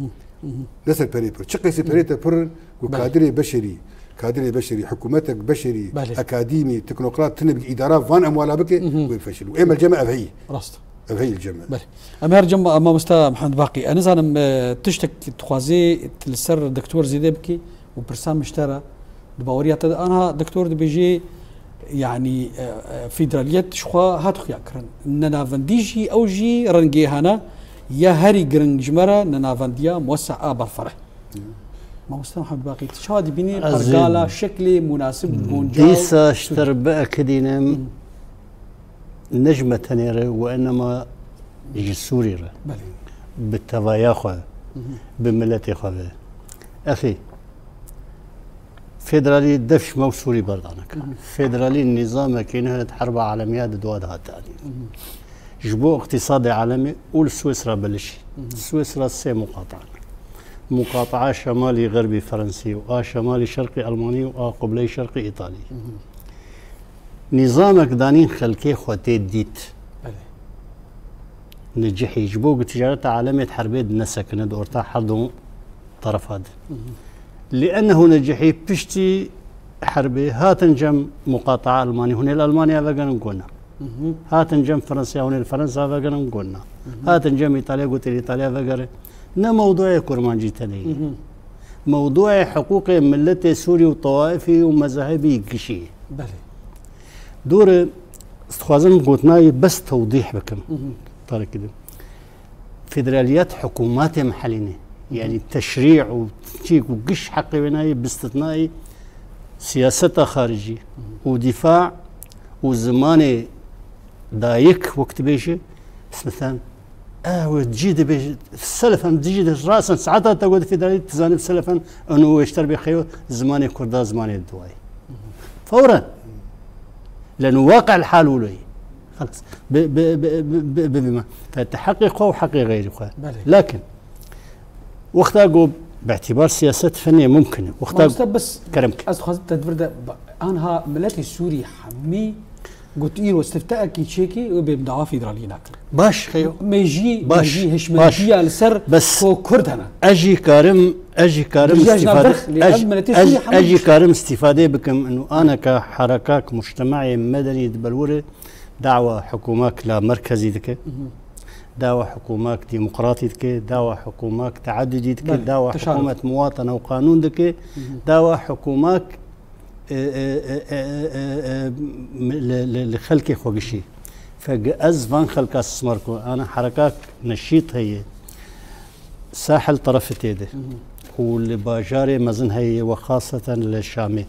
B: نسر بريبر شقي سبريتر بر وكادري بشري كادري بشري حكومتك بشري اكاديمي تكنوقراط تنبي اداره فان اموالها بك ويفشل واما الجامعه فهي
A: راسته
B: هي الجامعه
A: بله امير جمع امام استاذ محمد باقي انا زانم تشتك تخوازي السر دكتور زيدبكي وبرسام مشترى دباوريات انا دكتور بيجي يعني فيدراليات شخوا هات خيا كرن ننافنديجي او جي رنجي هنا يا هاري جرن جمرة ننافنديا موسع ابر فرح ما مستوى حب باقي تشادي بيني برقالة شكلي مناسب بونجاو
C: ديسا اشتر بأكدين نجمة تنيرة وإنما يجي سوري بالتوايا خوا بملتي خوا أخي فيدرالي دفش مو سوري بردانك فيدرالي النظام كأنها حرب عالمية دوادها تاني جبو اقتصادي عالمي قول سويسرا بلشي سويسرا سي مقاطعة شمالي غربي فرنسي شمالي شرقي ألماني قبلي شرقي إيطالي نظامك دانين خلكي خواتي ديت نجح يجبوك تجارة عالمية حربية نسكن دورتا حردو طرف هذا لأنه نجحي بشتي حربي هاتنجم مقاطعة ألماني هنا الألمانيا فقنا نقولنا هاتنجم فرنسا هنا الفرنسا فقنا نقولنا هاتنجم إيطاليا قلت إيطاليا فقنا نا موضوع كرمانجي تاني موضوع حقوق ملتي سوري وطوائفي ومذاهبي قشي دور استخوازن قلتناي بس توضيح بكم طارق كده فيدراليات حكومات محلية يعني تشريع وتشيك وقش حقي بناي باستثناء سياستها خارجي ودفاع وزماني دايك وقت بيجي بس مثلا وتجيد بيجي السلفا تجيد راسا ساعتها تقول فيدرالية تزانب سلفا انه يشتر بخيو زماني كردا زماني الدواي فورا لانه واقع الحال ولي خلاص بما فتحقق وحقق غير لكن وقتها قوب باعتبار سياسات فنيه ممكنه وقتها
A: بس
C: كرمك
A: خاصة تدبر انها ملتي سوري حمي قلت ايه واستفتاء كي تشيكي وبيبدعوا فيدراليين اكثر
C: باش خيو
A: ميجي هشمنجيه لسر
C: بس
A: كرد هنا
C: اجي كارم استفاده اجي كارم استفاده بكم انه انا كحركات مجتمعي مدني دبلوري دعوه حكومات لا مركزي دك دعوه حكومات ديمقراطي دك دعوه حكومات تعددي دك دعوه حكومه مواطنه وقانون دك دعوه حكومات لخلقي خوغشي فاز فان خلق استثماركم انا حركات نشيط هي ساحل طرف تيده واللي باجاري مزن هي وخاصة للشامي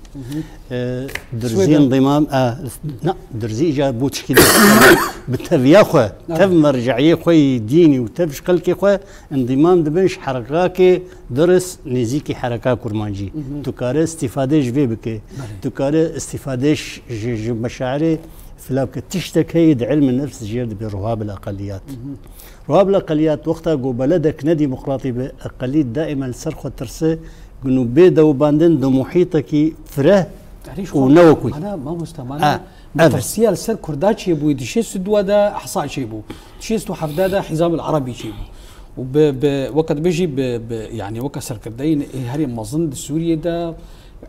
C: درزي انضمام لا درزي جا بوتش كده بالتفيا خو تف مرجعية خوي ديني وتف شقلكي خو انضمام دبنش حركاكي درس نزيكي حركة كرمانجي تكاره استفادة جبي بك تكاره استفادة مشاعري فلابك تشتك هيد علم النفس جيرد برهاب الأقليات رهاب الأقليات وقتها جو بلدك ندي ديمقراطي بأقلية دائما السرخ والترسي قنو بيدا وباندن دو محيطك فره ونوكوي
A: أنا ما مستمع ترسيا السر كردات يبو دشيس سدوادا أحصاء شيبو دشيس حفدادا حزام العربي شيبو وقت بيجي يعني وقت سر كردين هاري مظن سوريا دا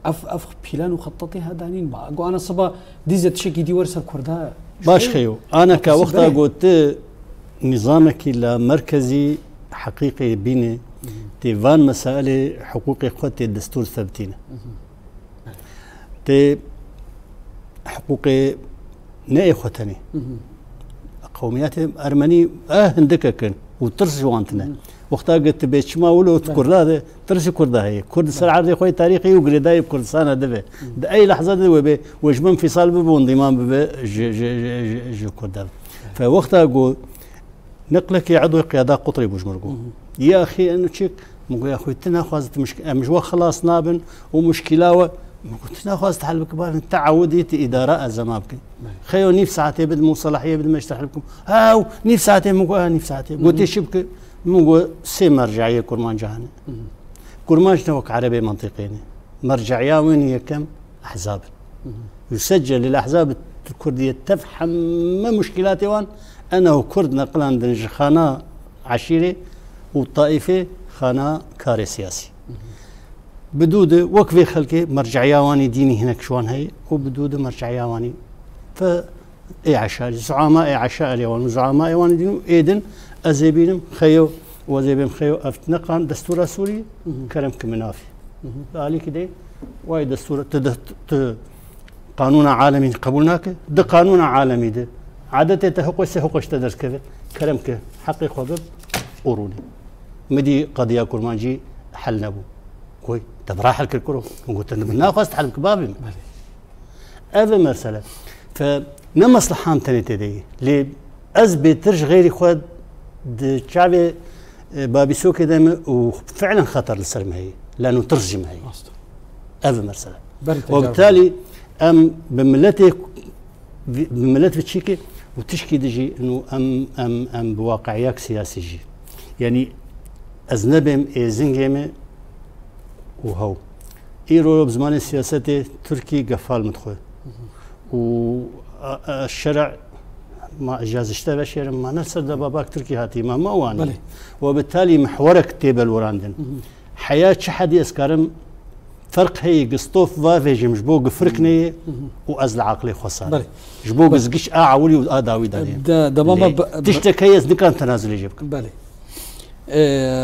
A: اف بلان وخططي هذانين ما اقول انا صبا ديزت شكي دي ورسه كردا
C: باش خيو انا كوقتها قلت نظامك لا مركزي حقيقي بين تيفان مسائل حقوق اخوتي الدستور ثابتين تي حقوق نا اخوتني قوميات ارمني هندك كان وترس جوانتنا وقتها قلت بيت ما ولو كردا ترسي كردا هي كرد سر عرضي خوي تاريخي وقريداي بكردستان هذا اي لحظه دبي وجب انفصال به وانضمام به جو كردا فوقتها اقول نقلك يا عضو قياده قطري بوجمرقو يا اخي انه تشيك مقول يا اخوي تناخذت مشكله خلاص نابن ومشكله قلت ناخذت حل بكبار تعوديت اداره زمابك خيو نيف ساعتين بد مو صلاحيه بد ما يشتغل لكم هاو نيف ساعتين مو نيف ساعتين قلت شبك مو سي مرجعيه كرمان جهني كرمان توك عربي منطقيني مرجعيه وين هي كم احزاب يسجل للاحزاب الكرديه تفهم ما مشكلاتي وان انه كرد نقلان دنج خانه عشيره والطائفه خانه كاري سياسي بدود وقفي خلقي مرجعياواني ديني هناك شوان هي وبدود مرجعياواني ف اي عشاء زعماء اي عشاء اليوم زعماء ايوان دينو ايدن ازيبينم خيو وزيبيم خيو افتنقان دستور سوري كرم كمنافي عليك دي واي دستور قانون عالمي قبولناك ده قانون عالمي ده عادته تحقوش تدرس كذا كلامك حقي خذ أوروني مدي قضية كرمانجي حل نبو كوي تبراح لك الكرو وقلت أنا بناقص حل كبابي هذا مسألة فنمصلحان تاني تدي لي أزبي ترج غيري خد شعبي بابي سوق دائما وفعلا خطر للسلم هي لانه ترجم هي هذا مرسله وبالتالي بملتي تشيكي وتشكي دجي انه ام بواقعيات سياسي جي يعني اذنبم زنجيمه وهو ايرو بزمان السياسه تركي قفال مدخل والشرع ما اجاز اشتبه شيء ما نرسل باباك تركي هاتي ما وانا وبالتالي محورك تيبل وراندن حياه شحدي اسكارم فرق هي قسطوف فافيجي مجبوق فرقني وازل عقلي خساره جبوق زقش اعولي واداوي
A: دمام
C: تشتكيز كان تنازل يجيبك
A: بالي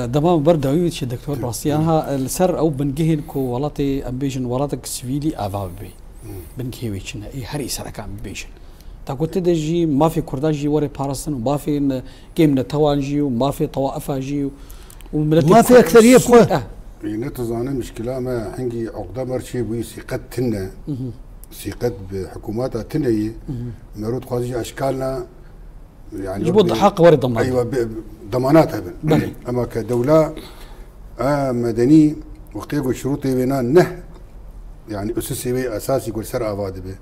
A: دمام برداوي شي دكتور باسيانها السر او بنجهن كو ولاتي امبيشن ولاتك سيفيلي افابي بنكيويتشنا اي هري سركان امبيشن تقولت دجي ما في كرداجي وري بارسن وما في كيم نتوانجي وما في طوائفاجي
C: ما في اكثريه بخوه
B: نتظن مشكله ما حنجي عقده مرشي بي سيقتنا سيقت بحكوماتها تنهي مرود قاضي اشكالنا يعني
A: يجبد حق وري ضمان
B: ايوه ضماناتها اما كدوله مدني وقت يقول شروطي بينا نه يعني اساسي اساسي يقول سرعه فادبه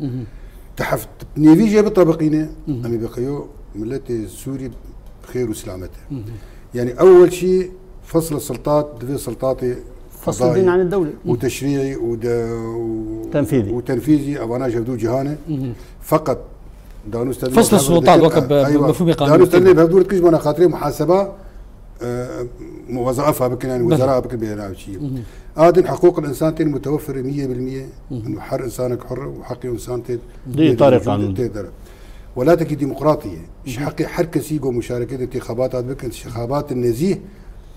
B: تحفت نيفيجي بطبقينه امي بقيو ملتي سوري بخير وسلامته يعني اول شيء فصل السلطات دفي سلطاتي
C: فصل الدين عن الدوله
B: وتشريعي وتنفيذي ابانا جبدو جهانه فقط دانو استاذ
A: فصل السلطات وكب مفهوم قانون
B: دانو استاذ بهدور كيش بنا خاطري محاسبه موظفها بكن يعني وزراء بكن بيناو شيء هذه حقوق الانسان تين متوفره 100% انه حر انسانك حر وحق انسان تين
C: دي طريق قانون
B: ولا تكي ديمقراطيه مش حقي حركه سيجو مشاركه انتخابات بك انتخابات النزيه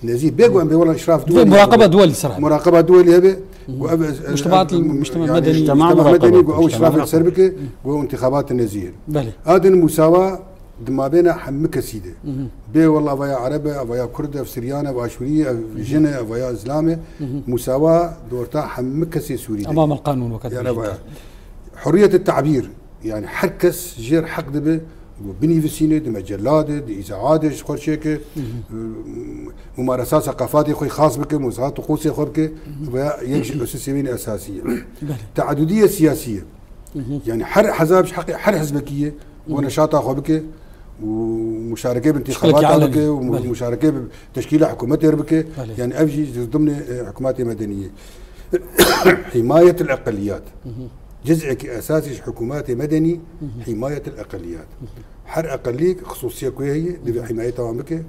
B: بيقوا ام والله اشراف دولي
A: مراقبه دولي صراحه
B: مراقبه دولي هبه
A: المجتمع المدني
B: مجتمع مدني او اشراف السربكه وانتخابات النزيه هذه المساواه ما بين حمك سيده بي والله افيا عربه افيا كرده سريانه واشوريه جنه افيا اسلامه مساواه دورتا حمك سوري
A: امام القانون وكذا
B: يعني حريه التعبير يعني حركس جير حق دبه بني في السينة دي مجلات دي إذاعات شخور شيء ممارسات ثقافاتي خوي خاص بك ممارسات طقوسية خو بك يجي أساسيين أساسية تعددية سياسية يعني حر حزب حقي حر حزبكية ونشاطها خو بك ومشاركة بانتخابات بك ومشاركة بتشكيل حكومات بك يعني أفجي ضمن حكومات مدنية حماية الأقليات جزء اساسي حكومات مدني حمايه الاقليات حر اقليه خصوصيه كويه هي حمايتها عمك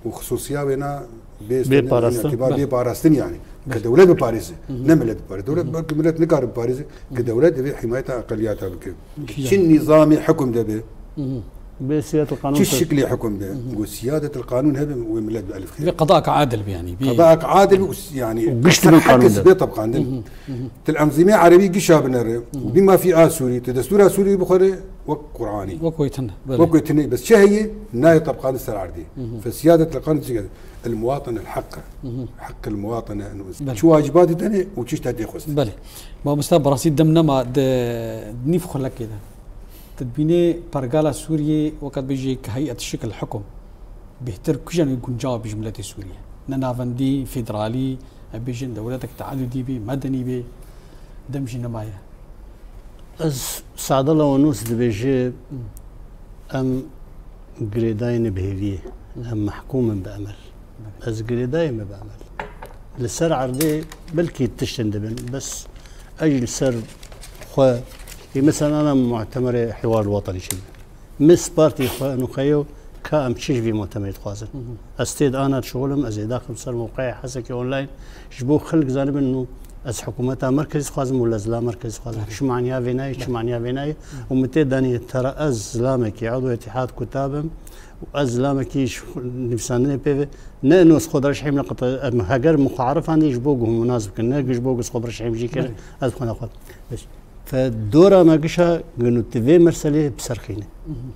B: وخصوصيه بينا ببارستن يعني كدوله بباريس نملت بباريس دوله ملت نقار بباريس كدوله دي حمايتها اقلياتها بك شو النظام حكم ده
C: بسياده القانون
B: شو الشكل حكم ده وسياده القانون هذا وملت بالف خير
A: قضاءك عادل يعني
B: قضاءك عادل يعني
C: وقشت القانون ده
B: طبقا عندنا الانظمه عربيه قشا بنر بما في سوري تدستور سوري بخاري وقراني وكويتنا بس شهيه ناي طبقا السرعردي فسياده القانون المواطن الحق حق المواطن انه شو واجباتي ثاني وشو تهدي خص
A: بله ما مستوى رصيد دمنا ما نفخ لك كده تدبيني برقالة سوريا وقد بيجي كهيئة الشكل الحكم بيهتر كجان يكون جواب بجملة سوريا ننافندي فيدرالي بيجن دولتك تعددي بي مدني بي دمجي نمايا
C: سعد الله ونوس بيجي ام قريداين بهيفيه ام محكوم بأمل از قريداين بأمل لسر عردي بلكي تشتندبن بس اجل سر خو مثلا انا معتمر حوار الوطني شبه مس بارتي نخيو كام شيش في مؤتمر خوازن استيد انا شغلم از داخل صار موقعي حسكي اونلاين شبو خلق جانب انه از حكومتها مركز خوازم ولا زلا مركز خوازم شو معناها فيناي شو معناها فيناي ومتى داني ترى از زلامك عضو اتحاد كتابم واز زلامك نفساني بي نانوس خضرش حيم نقط هاجر مخعرف اني جبوق مناسب كنا جبوق خضرش حيم جي كان از خنا خد بس فالدورة ما قشها قنو تفي مرسلة بسرخينة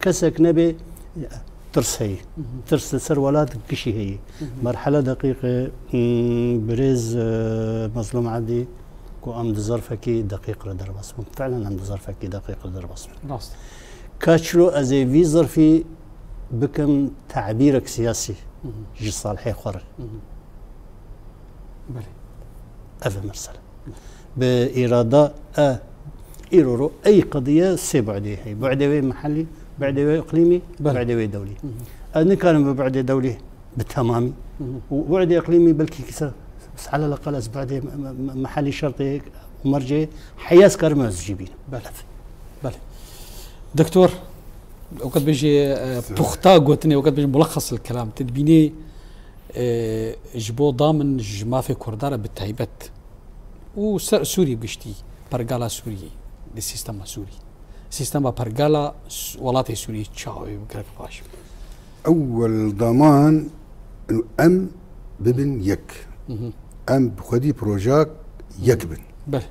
C: كسك نبي ترس هي ترس سرولات قشي هي مرحلة دقيقة بريز مظلوم عدي كو أمد ظرفكي دقيق ردر بصمه فعلا أمد ظرفكي دقيق ردر بصمه
A: راست
C: كاتشلو أزي في ظرفي بكم تعبيرك سياسي جي صالحي خور
A: بله
C: أفا مرسلة بإرادة إيرورو أي قضية سي بعدي هي بعدي محلي بعدي إقليمي بعدي دولي أنا كان بعدي دولي بالتمامي وبعدي إقليمي بلكي كسر بس على الأقل بعدي محلي شرطي ومرجعي حياس كرمز جيبين
A: بله بله دكتور وقت بيجي بوختا قوتني وقت بيجي ملخص الكلام تدبيني جبو ضامن جمافي كردارة بالتهيبت وسوري بقشتي برقالة سوري للسيستم السوري سيستم برقالة ولاتي سوري تشاوي بقرب باش
B: أول ضمان إنه أم ببن يك أم بخدي بروجاك يكبن
A: بله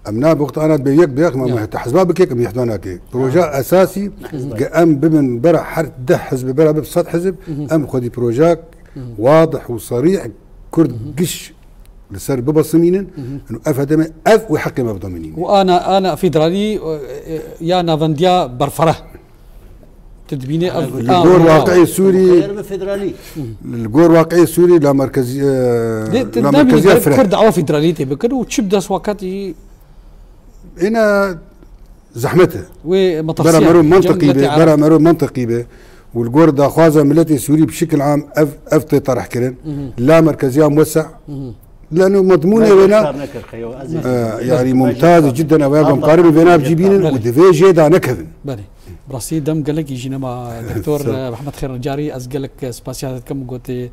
B: أمنا بوقت أنا بيك بيك ما حزبها بكيك أم يحضانا كيك بروجا أساسي أم بمن برا حرت ده حزب برا ببسط حزب أم خدي بروجاك واضح وصريح كرد قش لسر ببصمينن إنه أفهم ويحكي ما بضمنين
A: وأنا فيدرالي يا نافنديا برفره تدبيني
B: الجور الواقعي السوري
C: غير فيدرالي
B: الجور الواقعي السوري لا مركزي
A: لا مركزية كرد عوا فيدراليتي بكر وتشبدا سواكاتي
B: هنا زحمته
A: ومطرسية
B: برا مرون منطقي به والجور دا خوازة ملتي سوري بشكل عام أفتي طرح كرن لا مركزية موسع لأنه مضمونة وينا يعني ممتاز جدا أوياق مقاربة بينا بجيبين ودفي جيدا نكذن
A: بني براسي دم قالك يجينا مع دكتور محمد خير الجاري أزقلك سباسيات كم قلت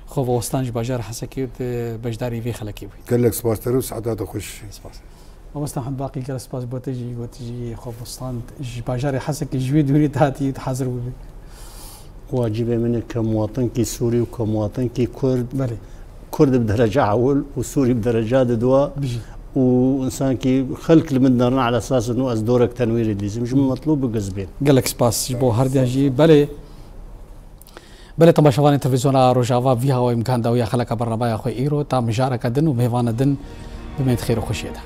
A: خوف وستانج باجار حسكي بجداري في خلكي
B: قال لك سباس تروس عدا تخش
A: سباس ومستحب باقي قال سباس بوتجي خوف وستان باجاري حسكي جوي دوري تاتي تحضر بي
C: واجبه منك كمواطن كي سوري وكمواطن كي كرد
A: بلي
C: كرد بدرجة أول وسوري بدرجات دوا وإنسان كي خلق المدنرنا على أساس إنه أصدورك تنوير اللي مش مطلوب بقزبين
A: قال لك سباس جبو هردي جي بلي طبعا شوان تلفزيون روجافا فيها وإمكان داوية خلق برا بايا أخوي إيرو تا مشاركة دن وبهوانا دن بما يتخيروا خشيته